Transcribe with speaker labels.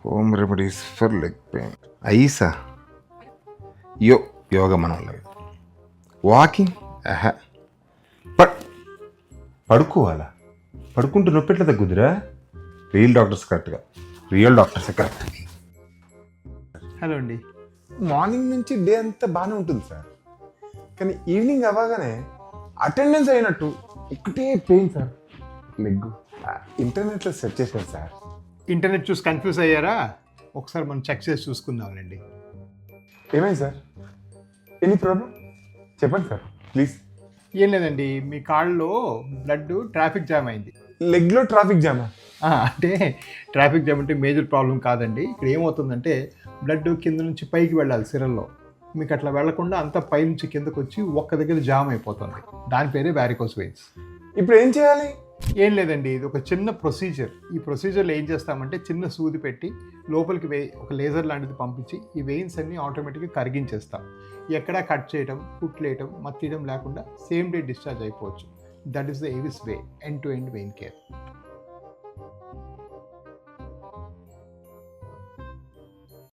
Speaker 1: Home remedies for leg pain. ఐసా యోగా మనం లేదు. వాకింగ్ పడుకోవాలా? పడుకుంటూ నొప్పి ఎట్లా తగ్గుద్దిరా? డాక్టర్స్ కరెక్ట్గా, రియల్ డాక్టర్స్ కరెక్ట్.
Speaker 2: హలో అండి.
Speaker 1: మార్నింగ్ నుంచి డే అంతా బాగానే ఉంటుంది సార్, కానీ ఈవినింగ్ అవ్వగానే అటెండెన్స్ అయినట్టు ఒకటే పెయిన్ సార్. లెగ్ ఇంటర్నెట్లో సెర్చ్ చేశారు సార్.
Speaker 2: ఇంటర్నెట్ చూసి కన్ఫ్యూజ్ అయ్యారా? ఒకసారి మనం చెక్ చేసి చూసుకుందామండి.
Speaker 1: ఏమైంది సార్? ఎనీ ప్రాబ్లం చెప్పండి సార్ ప్లీజ్.
Speaker 2: ఏం లేదండి, మీ కాళ్ళలో బ్లడ్ ట్రాఫిక్ జామ్ అయింది.
Speaker 1: లెగ్లో ట్రాఫిక్ జామా?
Speaker 2: అంటే ట్రాఫిక్ జామ్ అంటే మేజర్ ప్రాబ్లం కాదండి. ఇక్కడ ఏమవుతుందంటే బ్లడ్ కింద నుంచి పైకి వెళ్ళాలి సిరల్లో, మీకు అట్లా వెళ్లకుండా అంతా పై నుంచి కిందకు వచ్చి ఒక్క దగ్గర జామ్ అయిపోతుంది. దాని పేరే వారికోస్ వెయిన్స్.
Speaker 1: ఇప్పుడు ఏం చేయాలి?
Speaker 2: ఏం లేదండి, ఇది ఒక చిన్న ప్రొసీజర్. ఈ ప్రొసీజర్లో ఏం చేస్తామంటే చిన్న సూది పెట్టి లోపలికి ఒక లేజర్ లాంటిది పంపించి ఈ వెయిన్స్ అన్ని ఆటోమేటిక్గా కరిగించేస్తాం. ఎక్కడా కట్ చేయడం, కుట్లేయడం, మత్తీయడం లేకుండా సేమ్ డే డిశ్చార్జ్ అయిపోవచ్చు. That is the Avis way, end to end vein care.